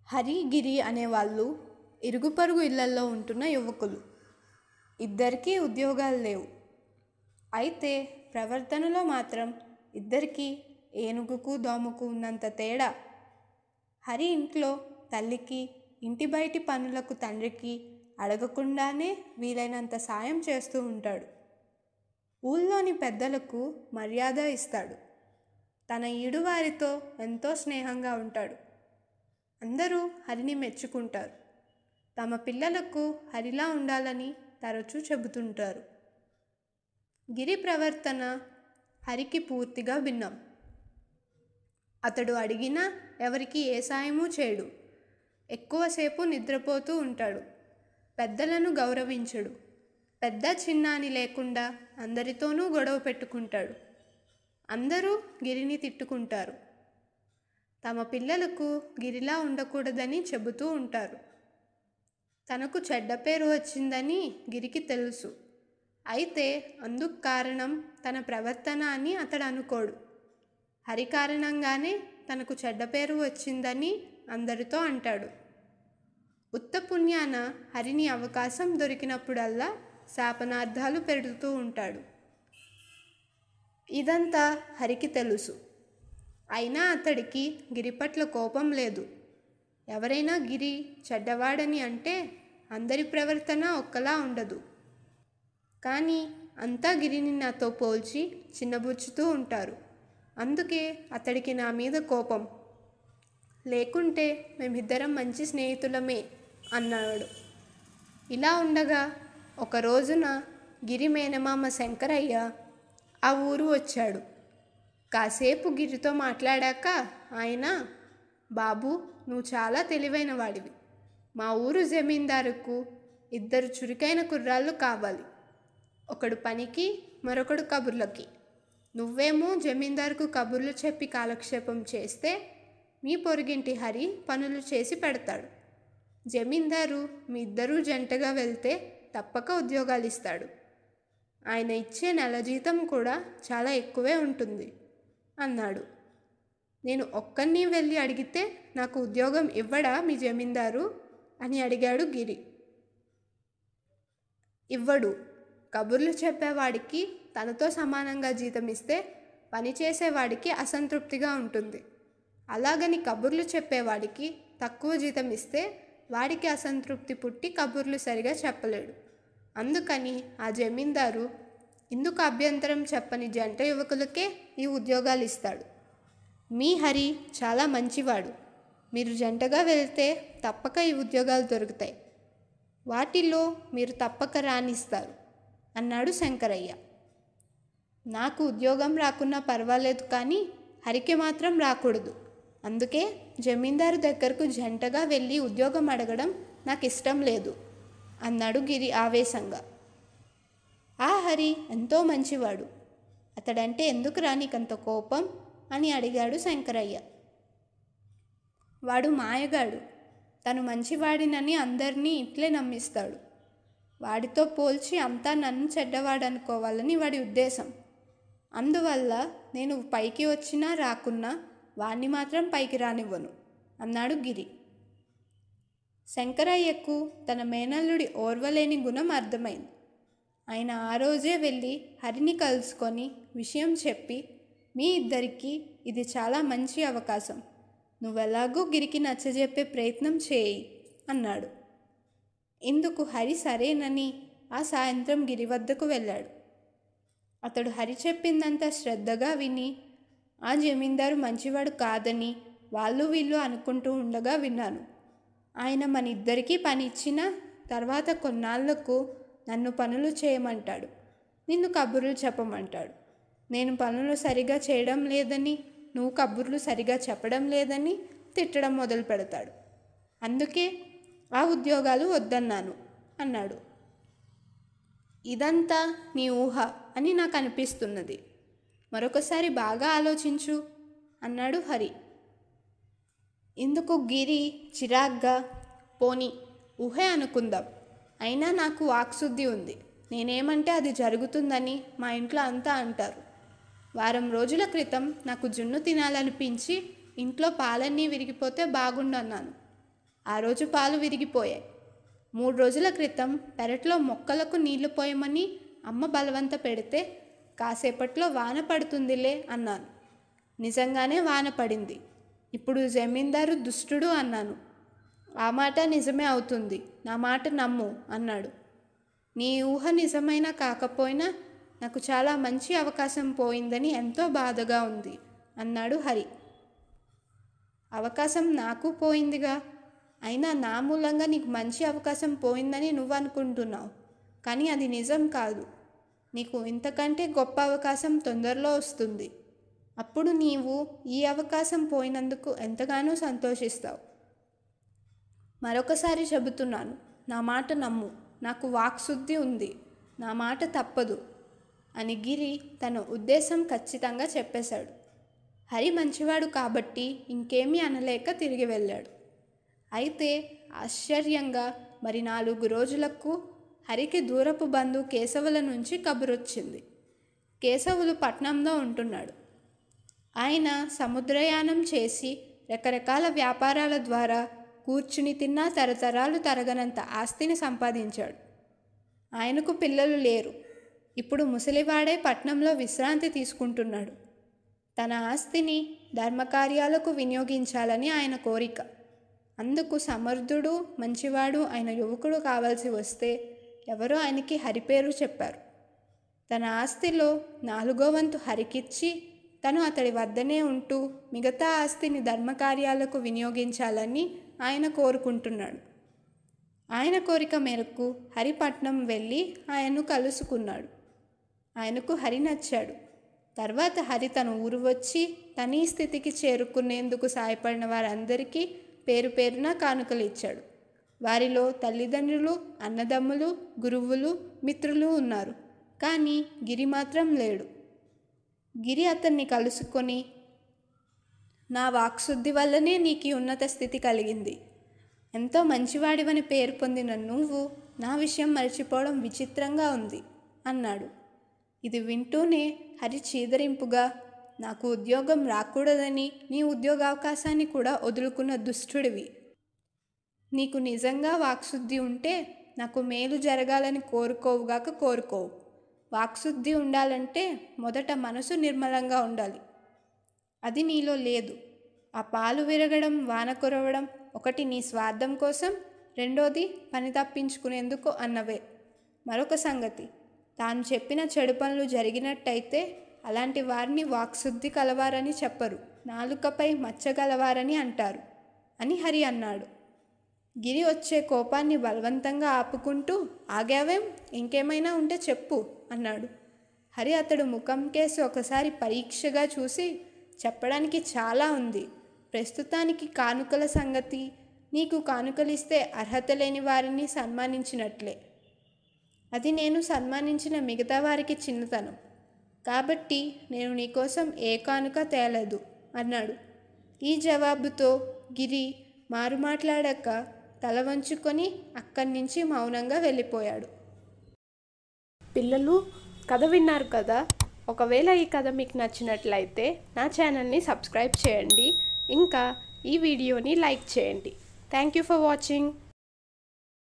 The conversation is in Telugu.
హరి, గిరి అనేవాళ్ళు ఇరుగుపొరుగు ఇళ్లల్లో ఉంటున్న యువకులు. ఇద్దరికీ ఉద్యోగాలు లేవు. అయితే ప్రవర్తనలో మాత్రం ఇద్దరికీ ఏనుగుకు దోమకు ఉన్నంత తేడా. హరి ఇంట్లో తల్లికి, ఇంటి బయటి పనులకు తండ్రికి అడగకుండానే వీలైనంత సాయం చేస్తూ ఉంటాడు. ఊళ్ళోని పెద్దలకు మర్యాద ఇస్తాడు. తన ఈడువారితో ఎంతో స్నేహంగా ఉంటాడు. అందరూ హరిని మెచ్చుకుంటారు. తమ పిల్లలకు హరిలా ఉండాలని తరచూ చెబుతుంటారు. గిరి ప్రవర్తన హరికి పూర్తిగా భిన్నం. అతడు అడిగినా ఎవరికి ఏ సాయమూ చేయడు. ఎక్కువసేపు నిద్రపోతూ ఉంటాడు. పెద్దలను గౌరవించడు. పెద్ద చిన్న అని లేకుండా అందరితోనూ గొడవ పెట్టుకుంటాడు. అందరూ గిరిని తిట్టుకుంటారు. తమ పిల్లలకు గిరిలా ఉండకూడదని చెబుతూ ఉంటారు. తనకు చెడ్డ పేరు వచ్చిందని గిరికి తెలుసు. అయితే అందుకు కారణం తన ప్రవర్తన అని అతడు అనుకోడు. హరి కారణంగానే తనకు చెడ్డ పేరు వచ్చిందని అందరితో అంటాడు. ఉత్తపుణ్యాన హరిని అవకాశం దొరికినప్పుడల్లా శాపనార్థాలు పెడుతూ ఉంటాడు. ఇదంతా హరికి తెలుసు. అయినా అతడికి గిరి పట్ల కోపం లేదు. ఎవరైనా గిరి చెడ్డవాడని అంటే అందరి ప్రవర్తన ఒక్కలా ఉండదు. కానీ అంతా గిరిని నాతో పోల్చి చిన్నబుచ్చుతూ ఉంటారు. అందుకే అతడికి నా మీద కోపం. లేకుంటే మేమిద్దరం మంచి స్నేహితులమే అన్నాడు. ఇలా ఉండగా ఒక రోజున గిరి మేనమామ శంకరయ్య ఆ ఊరు వచ్చాడు. కాసేపు గిరితో మాట్లాడాక ఆయన, బాబు, నువ్వు చాలా తెలివైన వాడివి. మా ఊరు జమీందారుకు 2 చురుకైన కుర్రాళ్ళు కావాలి. ఒకడు పనికి, మరొకడు కబుర్లకి. నువ్వేమో జమీందారుకు కబుర్లు చెప్పి కాలక్షేపం చేస్తే మీ పొరుగింటి హరి పనులు చేసి పెడతాడు. జమీందారు మీ ఇద్దరూ జంటగా వెళ్తే తప్పక ఉద్యోగాలు ఇస్తాడు. ఆయన ఇచ్చే నెల జీతం కూడా చాలా ఎక్కువే ఉంటుంది అన్నాడు. నేను ఒక్కరిని వెళ్ళి అడిగితే నాకు ఉద్యోగం ఇవ్వడా మీ జమీందారు అని అడిగాడు గిరి. ఇవ్వడు. కబుర్లు చెప్పేవాడికి తనతో సమానంగా జీతం ఇస్తే పనిచేసేవాడికి అసంతృప్తిగా ఉంటుంది. అలాగని కబుర్లు చెప్పేవాడికి తక్కువ జీతం ఇస్తే వాడికి అసంతృప్తి పుట్టి కబుర్లు సరిగా చెప్పలేడు. అందుకని ఆ జమీందారు ఇందుకు అభ్యంతరం చెప్పని జంట యువకులకే ఈ ఉద్యోగాలు ఇస్తాడు. మీ హరి చాలా మంచివాడు. మీరు జంటగా వెళ్తే తప్పక ఈ ఉద్యోగాలు దొరుకుతాయి. వాటిలో మీరు తప్పక రాణిస్తారు అన్నాడు శంకరయ్య. నాకు ఉద్యోగం రాకున్నా పర్వాలేదు, కానీ హరికి మాత్రం రాకూడదు. అందుకే జమీందారు దగ్గరకు జంటగా వెళ్ళి ఉద్యోగం అడగడం నాకు ఇష్టం లేదు అన్నాడు గిరి ఆవేశంగా. ఆ హరి ఎంతో మంచివాడు. అతడంటే ఎందుకురా నీకంత కోపం అని అడిగాడు శంకరయ్య. వాడు మాయగాడు. తను మంచివాడినని అందరినీ ఇట్లే నమ్మిస్తాడు. వాడితో పోల్చి అంతా నన్ను చెడ్డవాడనుకోవాలని వాడి ఉద్దేశం. అందువల్ల నేను పైకి వచ్చినా రాకున్నా వాణ్ణి మాత్రం పైకి రానివ్వను అన్నాడు గిరి. శంకరయ్యకు తన మేనల్లుడి ఓర్వలేని గుణం అర్థమైంది. ఆయన ఆ రోజే వెళ్ళి హరిని కలుసుకొని విషయం చెప్పి, మీ ఇద్దరికీ ఇది చాలా మంచి అవకాశం. నువ్వెలాగో గిరికి నచ్చజెప్పే ప్రయత్నం చేయి అన్నాడు. ఇందుకు హరి సరేనని ఆ సాయంత్రం గిరి వద్దకు వెళ్ళాడు. అతడు హరి చెప్పిందంతా శ్రద్ధగా విని, ఆ జమీందారు మంచివాడు కాదని వాళ్ళు వీళ్ళు అనుకుంటూ ఉండగా విన్నాను. ఆయన మన ఇద్దరికీ పని ఇచ్చిన తర్వాత కొన్నాళ్లకు నన్ను పనులు చేయమంటాడు. నిన్ను కబుర్లు చెప్పమంటాడు. నేను పనులు సరిగా చేయడం లేదని, నువ్వు కబుర్లు సరిగా చెప్పడం లేదని తిట్టడం మొదలు పెడతాడు. అందుకే ఆ ఉద్యోగాలు వద్దన్నాను అన్నాడు. ఇదంతా నీ ఊహ అని నాకు అనిపిస్తున్నది. మరొకసారి బాగా ఆలోచించు అన్నాడు హరి. ఇందుకు గిరి చిరాగ్గా, పోనీ ఊహే అనుకుందాం. అయినా నాకు వాక్శుద్ధి ఉంది. నేనేమంటే అది జరుగుతుందని మా ఇంట్లో అంతా అంటారు. వారం రోజుల క్రితం నాకు జున్ను తినాలనిపించి ఇంట్లో పాలన్నీ విరిగిపోతే బాగుండన్నాను. ఆ రోజు పాలు విరిగిపోయాయి. 3 రోజుల క్రితం పెరట్లో మొక్కలకు నీళ్లు పోయమని అమ్మ బలవంత పెడితే కాసేపట్లో వాన పడుతుందిలే అన్నాను. నిజంగానే వాన పడింది. ఇప్పుడు జమీందారు దుష్టుడు అన్నాను. ఆ మాట నిజమే అవుతుంది, నా మాట నమ్ము అన్నాడు. నీ ఊహ నిజమైనా కాకపోయినా నాకు చాలా మంచి అవకాశం పోయిందని ఎంతో బాధగా ఉంది అన్నాడు హరి. అవకాశం నాకు పోయిందిగా, అయినా నా మూలంగా నీకు మంచి అవకాశం పోయిందని నువ్వు అనుకుంటున్నావు, కానీ అది నిజం కాదు. నీకు ఇంతకంటే గొప్ప అవకాశం తొందరలో వస్తుంది. అప్పుడు నీవు ఈ అవకాశం పోయినందుకు ఎంతగానో సంతోషిస్తావు. మరొకసారి చెబుతున్నాను, నా మాట నమ్ము. నాకు వాక్శుద్ధి ఉంది, నా మాట తప్పదు అని గిరి తన ఉద్దేశం ఖచ్చితంగా చెప్పేశాడు. హరి మంచివాడు కాబట్టి ఇంకేమీ అనలేక తిరిగి వెళ్ళాడు. అయితే ఆశ్చర్యంగా మరి 4 రోజులకు హరికి దూరపు బంధువు కేశవుల నుంచి కబురొచ్చింది. కేశవులు పట్నంలో ఉంటున్నాడు. ఆయన సముద్రయానం చేసి రకరకాల వ్యాపారాల ద్వారా కూర్చుని తిన్నా తరతరాలు తరగనంత ఆస్తిని సంపాదించాడు. ఆయనకు పిల్లలు లేరు. ఇప్పుడు ముసలివాడే పట్నంలో విశ్రాంతి తీసుకుంటున్నాడు. తన ఆస్తిని ధర్మకార్యాలకు వినియోగించాలని ఆయన కోరిక. అందుకు సమర్థుడు మంచివాడు అయిన యువకుడు కావాల్సి వస్తే ఎవరో ఆయనకి హరి పేరు చెప్పారు. తన ఆస్తిలో 4వ వంతు హరికిచ్చి తను అతడి వద్దనే ఉంటూ మిగతా ఆస్తిని ధర్మకార్యాలకు వినియోగించాలని ఆయన కోరుకుంటున్నాడు. ఆయన కోరిక మేరకు హరిపట్నం వెళ్ళి ఆయన్ను కలుసుకున్నాడు. ఆయనకు హరి నచ్చాడు. తర్వాత హరి తన ఊరు వచ్చి తన ఈ స్థితికి చేరుకునేందుకు సాయపడిన వారందరికీ పేరు పేరున కానుకలు ఇచ్చాడు. వారిలో తల్లిదండ్రులు, అన్నదమ్ములు, గురువులు, మిత్రులు ఉన్నారు. కానీ గిరి మాత్రం లేడు. గిరి అతన్ని కలుసుకొని, నా వాక్శుద్ధి వల్లనే నీకు ఉన్నత స్థితి కలిగింది. ఎంతో మంచివాడివని పేరు పొందిన నువ్వు నా విషయం మర్చిపోవడం విచిత్రంగా ఉంది అన్నాడు. ఇది వింటూనే హరి చీదరింపుగా, నాకు ఉద్యోగం రాకూడదని నీ ఉద్యోగావకాశాన్ని కూడా వదులుకున్న దుష్టుడివి. నీకు నిజంగా వాక్శుద్ధి ఉంటే నాకు మేలు జరగాలని కోరుకోవుగాక కోరుకోవు. వాక్శుద్ధి ఉండాలంటే మొదట మనసు నిర్మలంగా ఉండాలి. అది నీలో లేదు. ఆ పాలు విరగడం, వాన కురవడం ఒకటి నీ స్వార్థం కోసం, రెండోది పని తప్పించుకునేందుకు అన్నవే. మరొక సంగతి, తాను చెప్పిన చెడు పనులు జరిగినట్టయితే అలాంటి వారిని వాక్శుద్ధి కలవారని చెప్పరు, నాలుకపై మచ్చగలవారని అంటారు అని హరి అన్నాడు. గిరి వచ్చే కోపాన్ని బలవంతంగా ఆపుకుంటూ, ఆగావేం, ఇంకేమైనా ఉంటే చెప్పు అన్నాడు. హరి అతడు ముఖం కేసి ఒకసారి పరీక్షగా చూసి, చెప్పడానికి చాలా ఉంది. ప్రస్తుతానికి కానుకల సంగతి, నీకు కానుకలిస్తే అర్హత లేని వారిని సన్మానించినట్లే. అది నేను సన్మానించిన మిగతా వారికి చిన్నతనం. కాబట్టి నేను నీకోసం ఏ కానుక తేలేదు అన్నాడు. ఈ జవాబుతో గిరి మారు మాట్లాడాక తల వంచుకొని అక్కడి నుంచి మౌనంగా వెళ్ళిపోయాడు. పిల్లలు, కథ విన్నారు కదా. ఒకవేళ ఈ కథ మీకు నచ్చినట్లయితే నా ఛానల్ని సబ్స్క్రైబ్ చేయండి. ఇంకా ఈ వీడియోని లైక్ చేయండి. Thank you for watching.